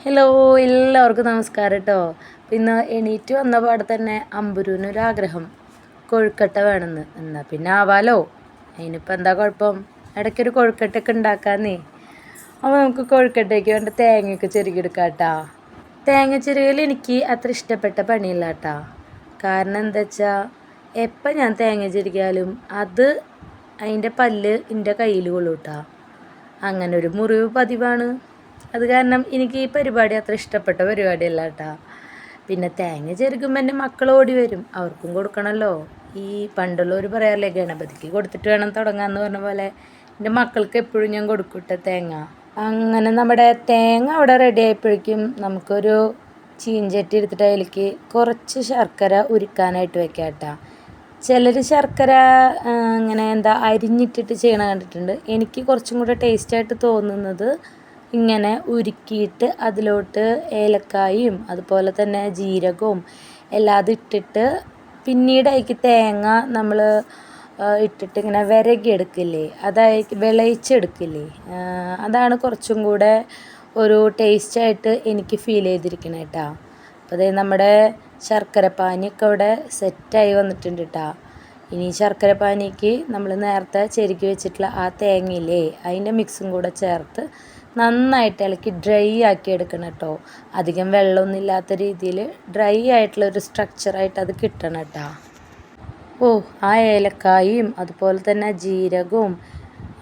Hello, എല്ലാവർക്കും നമസ്കാരം കേട്ടോ. പിന്നെ എണീറ്റ് വന്ന പാടെ തന്നെ അമ്പുരുവിനൊരാഗ്രഹം കൊഴുക്കട്ട വേണമെന്ന്. എന്നാൽ പിന്നെ ആവാലോ, അതിനിപ്പോൾ എന്താ കുഴപ്പം, ഇടയ്ക്കൊരു കൊഴുക്കട്ടയൊക്കെ ഉണ്ടാക്കാന്നേ. അപ്പോൾ നമുക്ക് കൊഴുക്കട്ടയ്ക്ക് വേണ്ട തേങ്ങയൊക്കെ ചെരുകിയെടുക്കാം കേട്ടോ. തേങ്ങ ചെരുകൽ എനിക്ക് അത്ര ഇഷ്ടപ്പെട്ട പണിയില്ല കേട്ടോ. കാരണം എന്താ വെച്ചാൽ എപ്പോൾ ഞാൻ തേങ്ങ ചെരുകിയാലും അതിൻ്റെ പല്ല് എൻ്റെ കയ്യിൽ കൊള്ളൂ കേട്ടോ. അങ്ങനെ ഒരു മുറിവ് പതിവാണ്. അത് കാരണം എനിക്ക് ഈ പരിപാടി അത്ര ഇഷ്ടപ്പെട്ട പരിപാടിയല്ല കേട്ടോ. പിന്നെ തേങ്ങ ചെരുകുമ്പോൾ എൻ്റെ മക്കൾ ഓടി വരും, അവർക്കും കൊടുക്കണമല്ലോ. ഈ പണ്ടുള്ളവർ പറയാറില്ലേ, ഗണപതിക്ക് കൊടുത്തിട്ട് വേണം തുടങ്ങാമെന്ന് പറഞ്ഞ പോലെ എൻ്റെ മക്കൾക്ക് എപ്പോഴും ഞാൻ കൊടുക്കട്ടെ തേങ്ങ. അങ്ങനെ നമ്മുടെ തേങ്ങ അവിടെ റെഡി ആയപ്പോഴേക്കും നമുക്കൊരു ചീഞ്ചട്ടി എടുത്തിട്ട് അതിലേക്ക് കുറച്ച് ശർക്കര ഉരുക്കാനായിട്ട് വെക്കാം കേട്ടോ. ചിലർ ശർക്കര ഇങ്ങനെ അരിഞ്ഞിട്ടിട്ട് ചെയ്യണ കണ്ടിട്ടുണ്ട്. എനിക്ക് കുറച്ചും കൂടെ ടേസ്റ്റായിട്ട് തോന്നുന്നത് ഇങ്ങനെ ഉരുക്കിയിട്ട് അതിലോട്ട് ഏലക്കായും അതുപോലെ തന്നെ ജീരകവും എല്ലാം ഇട്ടിട്ട് പിന്നീട് അതിലേക്ക് തേങ്ങ നമ്മൾ ഇട്ടിട്ട് ഇങ്ങനെ വിരകിയെടുക്കില്ലേ, വിളയിച്ചെടുക്കില്ലേ, അതാണ് കുറച്ചും കൂടെ ഒരു ടേസ്റ്റായിട്ട് എനിക്ക് ഫീൽ ചെയ്തിരിക്കണേ കേട്ടോ. അപ്പോൾ അതേ നമ്മുടെ ശർക്കരപ്പാനിയൊക്കെ ഇവിടെ സെറ്റായി വന്നിട്ടുണ്ട് കേട്ടോ. ഇനി ശർക്കരപ്പാനിക്ക് നമ്മൾ നേരത്തെ ചെരുക്കി വെച്ചിട്ടുള്ള ആ തേങ്ങയില്ലേ, അതിൻ്റെ മിക്സും കൂടെ ചേർത്ത് നന്നായിട്ട് ഇളക്കി ഡ്രൈ ആക്കി എടുക്കണം കേട്ടോ. അധികം വെള്ളമൊന്നും ഇല്ലാത്ത രീതിയിൽ ഡ്രൈ ആയിട്ടുള്ളൊരു സ്ട്രക്ചറായിട്ട് അത് കിട്ടണം കേട്ടോ. ആ ഏലക്കായും അതുപോലെ തന്നെ ജീരകവും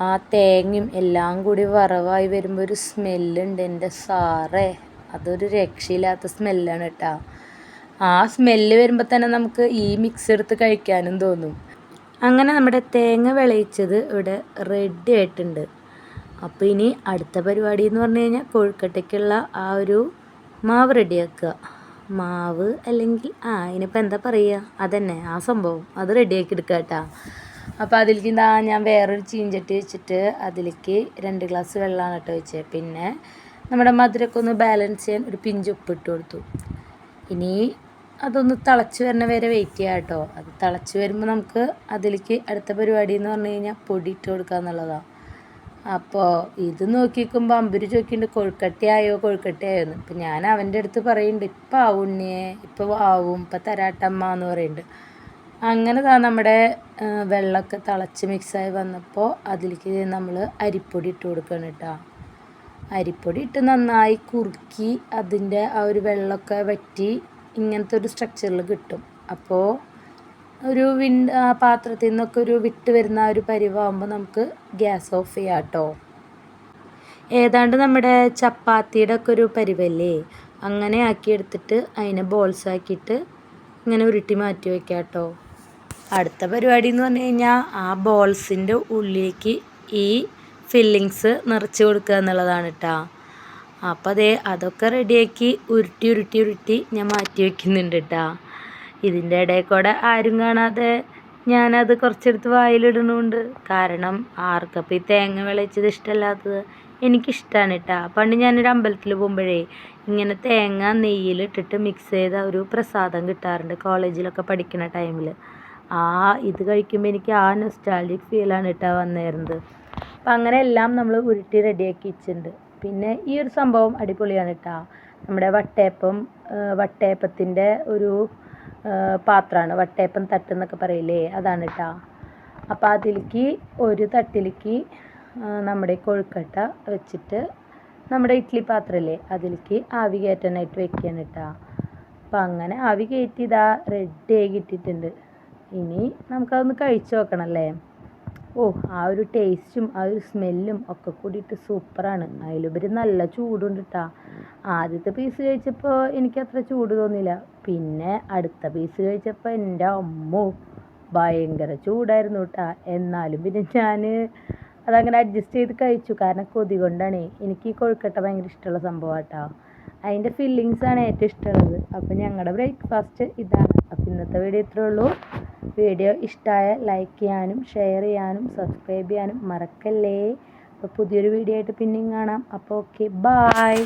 ആ തേങ്ങയും എല്ലാം കൂടി വറവായി വരുമ്പോൾ ഒരു സ്മെല്ലുണ്ട് എൻ്റെ സാറേ, അതൊരു രക്ഷയില്ലാത്ത സ്മെല്ലാണ് കേട്ടോ. ആ സ്മെല്ല് വരുമ്പോൾ തന്നെ നമുക്ക് ഈ മിക്സ് എടുത്ത് കഴിക്കാനും തോന്നും. അങ്ങനെ നമ്മുടെ തേങ്ങ വിളയിച്ചത് ഇവിടെ റെഡി ആയിട്ടുണ്ട്. അപ്പോൾ ഇനി അടുത്ത പരിപാടി എന്ന് പറഞ്ഞു കഴിഞ്ഞാൽ കൊഴുക്കട്ടയ്ക്കുള്ള ആ ഒരു മാവ് റെഡിയാക്കുക. മാവ് അല്ലെങ്കിൽ ഇതിനിപ്പോൾ എന്താ പറയുക, അതന്നെ ആ സംഭവം, അത് റെഡിയാക്കി എടുക്കുക കേട്ടോ. അപ്പോൾ അതിലേക്ക് ഞാൻ വേറൊരു ചീഞ്ചട്ടി വെച്ചിട്ട് അതിലേക്ക് 2 ഗ്ലാസ് വെള്ളമാണ് കേട്ടോ വെച്ചത്. പിന്നെ നമ്മുടെ മധുരമൊക്കെ ഒന്ന് ബാലൻസ് ചെയ്യാൻ ഒരു പിഞ്ച് ഉപ്പിട്ട് കൊടുത്തു. ഇനി അതൊന്ന് തിളച്ച് വരുന്ന വരെ വെയിറ്റ് ചെയ്യാം കേട്ടോ. അത് തിളച്ച് വരുമ്പോൾ നമുക്ക് അതിലേക്ക് അടുത്ത പരിപാടി എന്ന് പറഞ്ഞു കഴിഞ്ഞാൽ പൊടി ഇട്ട് കൊടുക്കുക എന്നുള്ളതാണ്. അപ്പോൾ ഇത് നോക്കിക്കുമ്പോൾ അമ്പര് ചോദിക്കുന്നുണ്ട് കൊഴുക്കട്ടയായോ എന്ന്. ഇപ്പം ഞാൻ അവൻ്റെ അടുത്ത് പറയുന്നുണ്ട്, ഇപ്പം ആവും ഉണ്ണിയെ, ഇപ്പോൾ ആവും, ഇപ്പം തരാട്ടമ്മ എന്ന് പറയുന്നുണ്ട്. അങ്ങനെ നമ്മുടെ വെള്ളമൊക്കെ തിളച്ച് മിക്സായി വന്നപ്പോൾ അതിലേക്ക് നമ്മൾ അരിപ്പൊടി ഇട്ട് കൊടുക്കണം കേട്ടോ. അരിപ്പൊടി ഇട്ട് നന്നായി കുറുക്കി അതിൻ്റെ ആ ഒരു വെള്ളമൊക്കെ വറ്റി ഇങ്ങനത്തെ ഒരു സ്ട്രക്ചറിൽ കിട്ടും. അപ്പോൾ ഒരു പാത്രത്തിൽ നിന്നൊക്കെ ഒരു വിട്ട് വരുന്ന ഒരു പരിവാകുമ്പോൾ നമുക്ക് ഗ്യാസ് ഓഫ് ചെയ്യാം കേട്ടോ. ഏതാണ്ട് നമ്മുടെ ചപ്പാത്തിയുടെ ഒക്കെ ഒരു പരിവല്ലേ, അങ്ങനെ ആക്കിയെടുത്തിട്ട് അതിനെ ബോൾസ് ആക്കിയിട്ട് ഇങ്ങനെ ഉരുട്ടി മാറ്റി വയ്ക്കാം കേട്ടോ. അടുത്ത പരിപാടി എന്ന് പറഞ്ഞു കഴിഞ്ഞാൽ ആ ബോൾസിൻ്റെ ഉള്ളിലേക്ക് ഈ ഫില്ലിങ്സ് നിറച്ച് കൊടുക്കുക എന്നുള്ളതാണ് കേട്ടോ. അപ്പോൾ അതൊക്കെ റെഡിയാക്കി ഉരുട്ടി ഞാൻ മാറ്റി വയ്ക്കുന്നുണ്ട് കേട്ടോ. ഇതിൻ്റെ ഇടയിൽ കൂടെ ആരും കാണാതെ ഞാനത് കുറച്ചെടുത്ത് വായിലിടുന്നുണ്ട്. കാരണം ആർക്കപ്പോൾ ഈ തേങ്ങ വിളയിച്ചത് ഇഷ്ടമല്ലാത്തത്, എനിക്കിഷ്ടമാണ് കേട്ടോ. പണ്ട് ഞാനൊരു അമ്പലത്തിൽ പോകുമ്പോഴേ ഇങ്ങനെ തേങ്ങ നെയ്യിലിട്ടിട്ട് മിക്സ് ചെയ്ത ഒരു പ്രസാദം കിട്ടാറുണ്ട് കോളേജിലൊക്കെ പഠിക്കുന്ന ടൈമിൽ. ഇത് കഴിക്കുമ്പോൾ എനിക്ക് ആ നൊസ്റ്റാൾജിക് ഫീലാണ് കേട്ടോ വന്നിരുന്നത്. അപ്പം അങ്ങനെ എല്ലാം നമ്മൾ ഉരുട്ടി റെഡിയാക്കി വെച്ചിട്ടുണ്ട്. പിന്നെ ഈ ഒരു സംഭവം അടിപൊളിയാണ് കേട്ടോ. നമ്മുടെ വട്ടയപ്പത്തിൻ്റെ ഒരു പാത്രമാണ്, വട്ടയപ്പം തട്ട് എന്നൊക്കെ പറയില്ലേ, അതാണ് കേട്ടോ. അപ്പോൾ അതിലേക്ക് ഒരു തട്ടിലേക്ക് നമ്മുടെ കൊഴുക്കട്ട വെച്ചിട്ട് നമ്മുടെ ഇഡ്ഡലി പാത്രമില്ലേ അതിലേക്ക് ആവി കയറ്റാനായിട്ട് വെക്കുകയാണ് കേട്ടോ. അപ്പം അങ്ങനെ ആവി കയറ്റി റെഡി ആയി കിട്ടിയിട്ടുണ്ട്. ഇനി നമുക്കതൊന്ന് കഴിച്ച് നോക്കണമല്ലേ. ആ ഒരു ടേസ്റ്റും ആ ഒരു സ്മെല്ലും ഒക്കെ കൂടിയിട്ട് സൂപ്പറാണ്. അതിലുപരി നല്ല ചൂടുണ്ട് കേട്ടോ. ആദ്യത്തെ പീസ് കഴിച്ചപ്പോൾ എനിക്കത്ര ചൂട് തോന്നിയില്ല. പിന്നെ അടുത്ത പീസ് കഴിച്ചപ്പോൾ എൻ്റെ അമ്മോ ഭയങ്കര ചൂടായിരുന്നു കേട്ടോ. എന്നാലും പിന്നെ ഞാൻ അതങ്ങനെ അഡ്ജസ്റ്റ് ചെയ്ത് കഴിച്ചു. കാരണം കൊതി കൊണ്ടാണ്. എനിക്ക് ഈ കൊഴുക്കട്ട ഭയങ്കര ഇഷ്ടമുള്ള സംഭവമാണ് കേട്ടോ. അതിൻ്റെ ഫില്ലിങ്സാണ് ഏറ്റവും ഇഷ്ടമുള്ളത്. അപ്പോൾ ഞങ്ങളുടെ ബ്രേക്ക്ഫാസ്റ്റ് ഇതാണ്. അപ്പോൾ ഇന്നത്തെ വീഡിയോ ഇത്രയേ ഉള്ളൂ. വീഡിയോ ഇഷ്ടമായ ലൈക്ക് ചെയ്യാനും ഷെയർ ചെയ്യാനും സബ്സ്ക്രൈബ് ചെയ്യാനും മറക്കല്ലേ. അപ്പോൾ പുതിയൊരു വീഡിയോ ആയിട്ട് പിന്നെയും കാണാം. അപ്പോൾ ഓക്കെ, ബായ്.